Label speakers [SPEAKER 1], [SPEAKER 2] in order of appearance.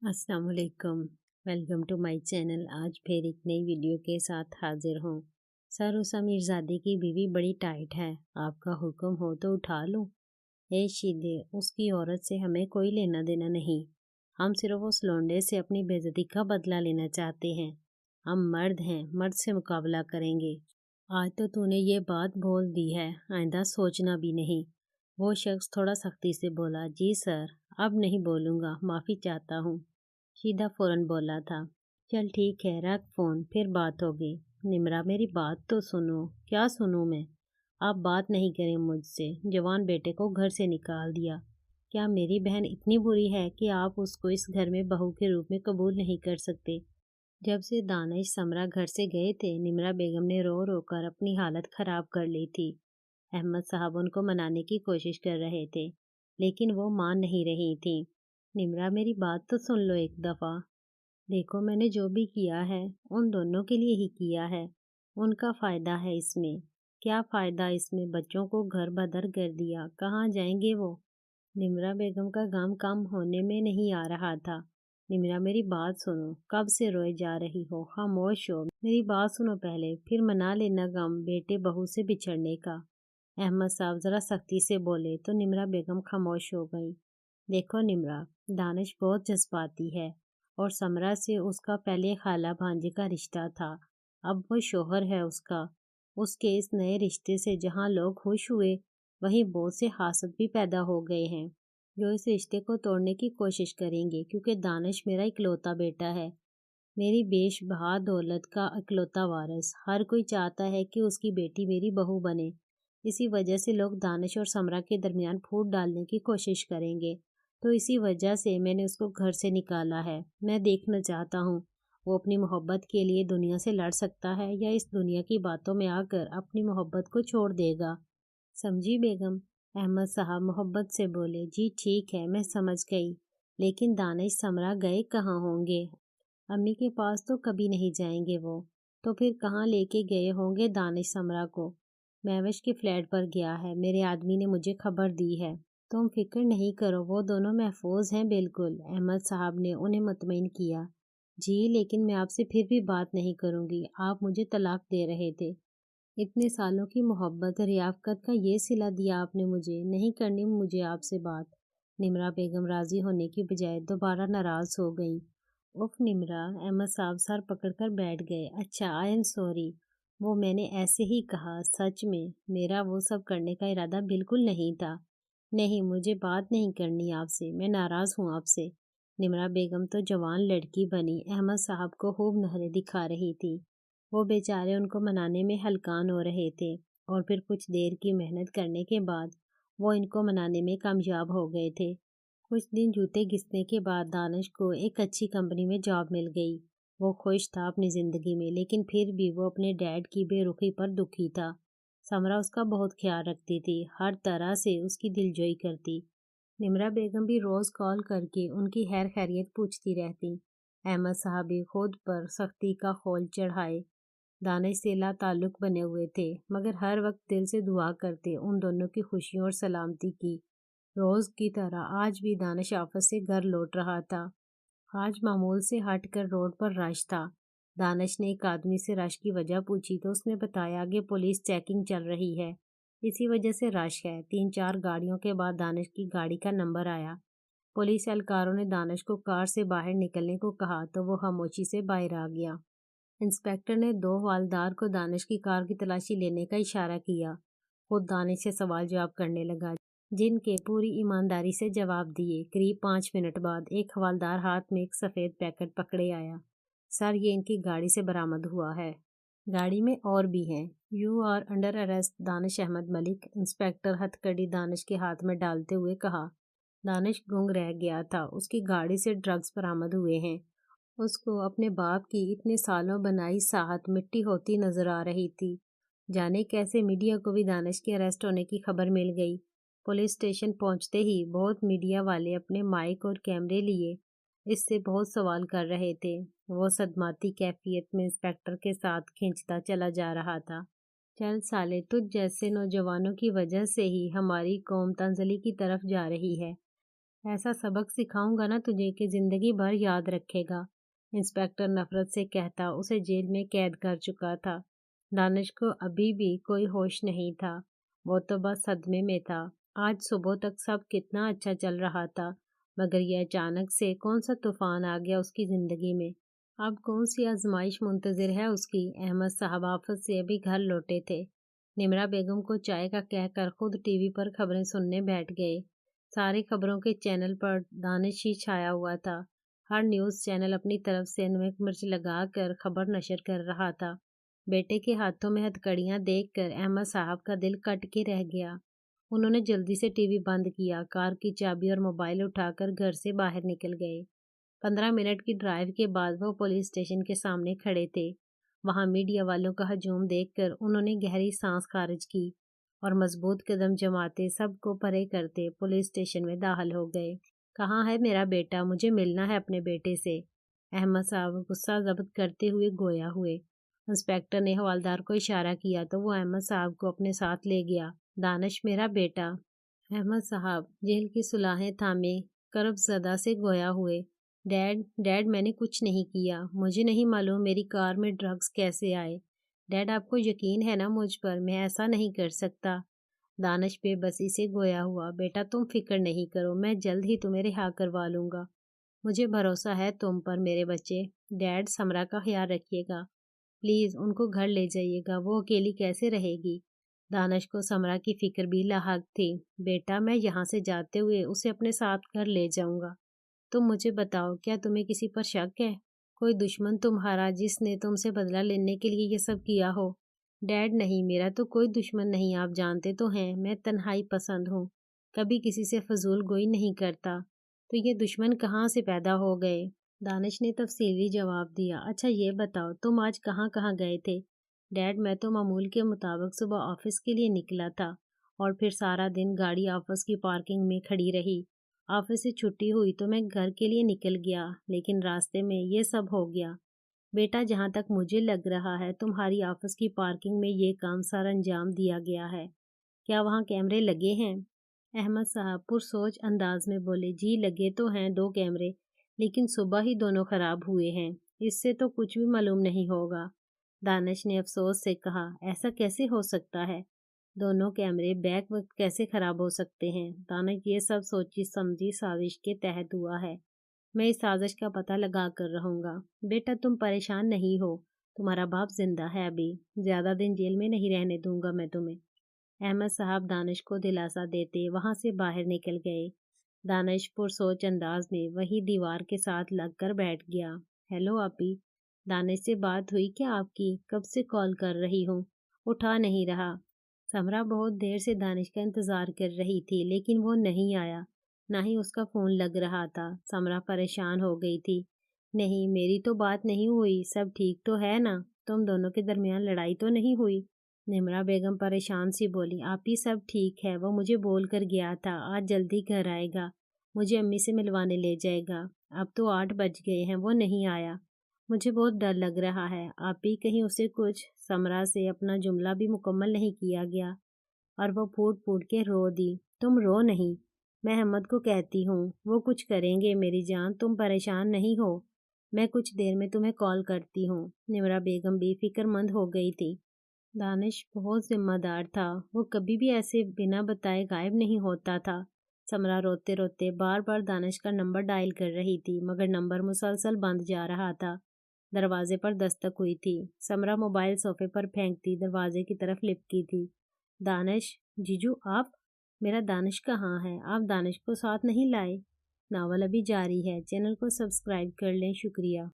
[SPEAKER 1] अस्सलाम वालेकुम। Welcome to my channel. आज फिर एक नई वीडियो के साथ हाजिर हूँ। सर उस अमीरजादे की बीवी बड़ी टाइट है, आपका हुक्म हो तो उठा लूँ। ए शीदे, उसकी औरत से हमें कोई लेना देना नहीं। हम सिर्फ उस लौंडे से अपनी बेइज्जती का बदला लेना चाहते हैं। हम मर्द हैं, मर्द से मुकाबला करेंगे। आज तो तूने ये बात बोल दी है, आइंदा सोचना भी नहीं। वो शख्स थोड़ा सख्ती से बोला, जी सर, अब नहीं बोलूँगा, माफ़ी चाहता हूँ। शीदा फौरन बोला था, चल ठीक है, रख फ़ोन, फिर बात होगी। निमरा मेरी बात तो सुनो। क्या सुनूं मैं? आप बात नहीं करें मुझसे। जवान बेटे को घर से निकाल दिया। क्या मेरी बहन इतनी बुरी है कि आप उसको इस घर में बहू के रूप में कबूल नहीं कर सकते? जब से दानिश समरा घर से गए थे, निमरा बेगम ने रो रो कर अपनी हालत खराब कर ली थी। अहमद साहब उनको मनाने की कोशिश कर रहे थे, लेकिन वो मान नहीं रही थी। निमरा मेरी बात तो सुन लो एक दफ़ा। देखो मैंने जो भी किया है उन दोनों के लिए ही किया है। उनका फ़ायदा है इसमें। क्या फ़ायदा इसमें? बच्चों को घर बदर कर दिया, कहाँ जाएंगे वो? निमरा बेगम का गम कम होने में नहीं आ रहा था। निमरा मेरी बात सुनो, कब से रोए जा रही हो? खामोश हो, मेरी बात सुनो पहले, फिर मना लेना गम बेटे बहू से बिछड़ने का। अहमद साहब ज़रा सख्ती से बोले तो निमरा बेगम खामोश हो गई। देखो निमरा, दानिश बहुत जज्बाती है और समरा से उसका पहले खाला भांजे का रिश्ता था। अब वो शोहर है उसका। उसके इस नए रिश्ते से जहाँ लोग खुश हुए, वहीं बहुत से हासद भी पैदा हो गए हैं जो इस रिश्ते को तोड़ने की कोशिश करेंगे, क्योंकि दानिश मेरा इकलौता बेटा है, मेरी बेश बहा दौलत का इकलौता वारिस। हर कोई चाहता है कि उसकी बेटी मेरी बहू बने। इसी वजह से लोग दानिश और समरा के दरमियान फूट डालने की कोशिश करेंगे। तो इसी वजह से मैंने उसको घर से निकाला है। मैं देखना चाहता हूँ वो अपनी मोहब्बत के लिए दुनिया से लड़ सकता है या इस दुनिया की बातों में आकर अपनी मोहब्बत को छोड़ देगा। समझी बेगम? अहमद साहब मोहब्बत से बोले, जी ठीक है, मैं समझ गई। लेकिन दानिश समरा गए कहाँ होंगे? अम्मी के पास तो कभी नहीं जाएंगे वो। तो फिर कहाँ लेके गए होंगे दानिश समरा को? महविश के फ्लैट पर गया है, मेरे आदमी ने मुझे खबर दी है। तुम फिक्र नहीं करो, वो दोनों महफूज हैं बिल्कुल। अहमद साहब ने उन्हें मुतमईन किया। जी लेकिन मैं आपसे फिर भी बात नहीं करूँगी। आप मुझे तलाक दे रहे थे। इतने सालों की मोहब्बत रियाफत का ये सिला दिया आपने मुझे। नहीं करनी मुझे आपसे बात। निमरा बेगम राजी होने की बजाय दोबारा नाराज हो गई। उफ निमरा, अहमद साहब सर पकड़कर बैठ गए। अच्छा, आई एम सॉरी, वो मैंने ऐसे ही कहा। सच में मेरा वो सब करने का इरादा बिल्कुल नहीं था। नहीं, मुझे बात नहीं करनी आपसे, मैं नाराज़ हूँ आपसे। निमरा बेगम तो जवान लड़की बनी अहमद साहब को खूब नहरें दिखा रही थी। वो बेचारे उनको मनाने में हलकान हो रहे थे और फिर कुछ देर की मेहनत करने के बाद वो इनको मनाने में कामयाब हो गए थे। कुछ दिन जूते घिसने के बाद दानिश को एक अच्छी कंपनी में जॉब मिल गई। वो खुश था अपनी ज़िंदगी में, लेकिन फिर भी वो अपने डैड की बेरुखी पर दुखी था। समरा उसका बहुत ख्याल रखती थी, हर तरह से उसकी दिलजोई करती। निमरा बेगम भी रोज़ कॉल करके उनकी खैर खैरियत पूछती रहती। अहमद साहब भी खुद पर सख्ती का खोल चढ़ाए दानिश से ला ताल्लुक बने हुए थे, मगर हर वक्त दिल से दुआ करते उन दोनों की खुशियों और सलामती की। रोज़ की तरह आज भी दानिश ऑफिस से घर लौट रहा था। आज मामूल से हटकर रोड पर रश था। दानिश ने एक आदमी से रश की वजह पूछी तो उसने बताया कि पुलिस चेकिंग चल रही है, इसी वजह से रश है। 3-4 गाड़ियों के बाद दानिश की गाड़ी का नंबर आया। पुलिस एहलकारों ने दानिश को कार से बाहर निकलने को कहा तो वो खामोशी से बाहर आ गया। इंस्पेक्टर ने 2 हवलदार को दानिश की कार की तलाशी लेने का इशारा किया। खुद दानिश से सवाल जवाब करने लगा, जिनके पूरी ईमानदारी से जवाब दिए। करीब 5 मिनट बाद एक हवलदार हाथ में एक सफ़ेद पैकेट पकड़े आया। सर, ये इनकी गाड़ी से बरामद हुआ है। गाड़ी में और भी हैं। You are under arrest Danish Ahmed Malik, inspector हथकड़ी दानिश के हाथ में डालते हुए कहा। दानिश गूंग रह गया था। उसकी गाड़ी से ड्रग्स बरामद हुए हैं। उसको अपने बाप की इतने सालों बनाई साहत मिट्टी होती नजर आ रही थी। जाने कैसे मीडिया को भी दानिश के अरेस्ट होने की खबर मिल गई। पुलिस स्टेशन पहुंचते ही बहुत मीडिया वाले अपने माइक और कैमरे लिए इससे बहुत सवाल कर रहे थे। वो सदमाती कैफियत में इंस्पेक्टर के साथ खींचता चला जा रहा था। चल साले, तुझ जैसे नौजवानों की वजह से ही हमारी कौम तंजली की तरफ जा रही है। ایسا سبق سکھاؤں گا نا تجھے کہ زندگی بھر یاد رکھے گا، انسپکٹر نفرت سے کہتا اسے جیل میں قید کر چکا تھا۔ دانش کو ابھی بھی کوئی ہوش نہیں تھا، وہ تو بس صدمے میں تھا۔ آج صبح تک سب کتنا اچھا چل رہا تھا، مگر یہ اچانک سے کون سا طوفان آ گیا اس کی زندگی میں۔ اب کون سی آزمائش منتظر ہے اس کی۔ احمد صاحب آفس سے ابھی گھر لوٹے تھے۔ نمرا بیگم کو چائے کا کہہ کر خود ٹی وی پر خبریں سننے بیٹھ گئے۔ سارے خبروں کے چینل پر دانش ہی چھایا ہوا تھا۔ ہر نیوز چینل اپنی طرف سے نمک مرچ لگا کر خبر نشر کر رہا تھا۔ بیٹے کے ہاتھوں میں ہتھکڑیاں دیکھ کر احمد صاحب کا دل کٹ کے رہ گیا۔ انہوں نے جلدی سے ٹی وی بند کیا، کار کی چابی اور موبائل اٹھا کر گھر سے باہر نکل گئے۔ 15 منٹ کی ڈرائیو کے بعد وہ پولیس اسٹیشن کے سامنے کھڑے تھے۔ وہاں میڈیا والوں کا ہجوم دیکھ کر انہوں نے گہری سانس خارج کی اور مضبوط قدم جماتے سب کو پرے کرتے پولیس اسٹیشن میں داخل ہو گئے۔ کہاں ہے میرا بیٹا؟ مجھے ملنا ہے اپنے بیٹے سے، احمد صاحب غصہ ضبط کرتے ہوئے گویا ہوئے۔ انسپکٹر نے حوالدار کو اشارہ کیا تو وہ احمد صاحب کو اپنے ساتھ لے گیا۔ دانش میرا بیٹا۔ احمد صاحب جیل کی سلاخیں تھامے کرب زدہ سے گویا ہوئے۔ ڈیڈ میں نے کچھ نہیں کیا، مجھے نہیں معلوم میری کار میں ڈرگز کیسے آئے۔ ڈیڈ آپ کو یقین ہے نا مجھ پر؟ میں ایسا نہیں کر سکتا۔ دانش بے بسی سے گویا ہوا۔ بیٹا تم فکر نہیں کرو، میں جلد ہی تمہیں رہا کروا لوں گا، مجھے بھروسہ ہے تم پر میرے بچے۔ ڈیڈ سمرا کا خیال رکھیے گا، پلیز ان کو گھر لے جائیے گا، وہ اکیلی کیسے رہے گی۔ دانش کو سمرا کی فکر بھی لاحق تھی۔ بیٹا میں یہاں سے جاتے ہوئے اسے اپنے ساتھ گھر لے جاؤں گا۔ تم مجھے بتاؤ، کیا تمہیں کسی پر شک ہے؟ کوئی دشمن تمہارا جس نے تم سے بدلہ لینے کے لیے یہ سب کیا ہو؟ ڈیڈ نہیں، میرا تو کوئی دشمن نہیں، آپ جانتے تو ہیں میں تنہائی پسند ہوں، کبھی کسی سے فضول گوئی نہیں کرتا، تو یہ دشمن کہاں سے پیدا ہو گئے؟ دانش نے تفصیلی جواب دیا۔ اچھا یہ بتاؤ تم آج کہاں کہاں گئے تھے؟ ڈیڈ میں تو معمول کے مطابق صبح آفس کے لیے نکلا تھا اور پھر سارا دن گاڑی آفس کی پارکنگ میں کھڑی رہی۔ آفس سے چھٹی ہوئی تو میں گھر کے لیے نکل گیا، لیکن راستے میں یہ سب ہو گیا۔ بیٹا جہاں تک مجھے لگ رہا ہے تمہاری آفس کی پارکنگ میں یہ کام سر انجام دیا گیا ہے۔ کیا وہاں کیمرے لگے ہیں؟ احمد صاحب پرسوچ انداز میں بولے۔ جی لگے تو ہیں 2 کیمرے، لیکن صبح ہی دونوں خراب ہوئے ہیں، اس سے تو کچھ بھی معلوم نہیں ہوگا۔ دانش نے افسوس سے کہا۔ ایسا کیسے ہو سکتا ہے؟ دونوں کیمرے بیک وقت کیسے خراب ہو سکتے ہیں؟ دانش یہ سب سوچی سمجھی سازش کے تحت ہوا ہے، میں اس سازش کا پتہ لگا کر رہوں گا۔ بیٹا تم پریشان نہیں ہو، تمہارا باپ زندہ ہے، ابھی زیادہ دن جیل میں نہیں رہنے دوں گا میں تمہیں۔ احمد صاحب دانش کو دلاسا دیتے وہاں سے باہر نکل گئے۔ دانش پرسوچ انداز میں وہی دیوار کے ساتھ لگ کر بیٹھ گیا۔ ہیلو آپی، دانش سے بات ہوئی کیا آپ کی؟ کب سے کال کر رہی ہوں، اٹھا نہیں رہا۔ سمرا بہت دیر سے دانش کا انتظار کر رہی تھی، لیکن وہ نہیں آیا، نہ ہی اس کا فون لگ رہا تھا۔ سمرا پریشان ہو گئی تھی۔ نہیں میری تو بات نہیں ہوئی، سب ٹھیک تو ہے نا؟ تم دونوں کے درمیان لڑائی تو نہیں ہوئی؟ نمرا بیگم پریشان سی بولی۔ آپی سب ٹھیک ہے، وہ مجھے بول کر گیا تھا آج جلدی گھر آئے گا، مجھے امی سے ملوانے لے جائے گا۔ اب تو 8 بج گئے ہیں، وہ نہیں آیا، مجھے بہت ڈر لگ رہا ہے۔ آپی کہیں اسے کچھ؟ سمرا سے اپنا جملہ بھی مکمل نہیں کیا گیا اور وہ پھوٹ پھوٹ کے رو دی۔ تم رو نہیں، میں احمد کو کہتی ہوں، وہ کچھ کریں گے میری جان، تم پریشان نہیں ہو، میں کچھ دیر میں تمہیں کال کرتی ہوں۔ نمرا بیگم بھی فکر مند ہو گئی تھی۔ دانش بہت ذمہ دار تھا، وہ کبھی بھی ایسے بنا بتائے غائب نہیں ہوتا تھا۔ سمرا روتے روتے بار بار دانش کا نمبر ڈائل کر رہی تھی، مگر نمبر مسلسل بند جا رہا تھا۔ دروازے پر دستک ہوئی تھی۔ سمرا موبائل صوفے پر پھینکتی دروازے کی طرف لپکی تھی۔ دانش، جیجو آپ؟ میرا دانش کہاں ہے؟ آپ دانش کو ساتھ نہیں لائے؟ ناول ابھی جاری ہے، چینل کو سبسکرائب کر لیں، شکریہ۔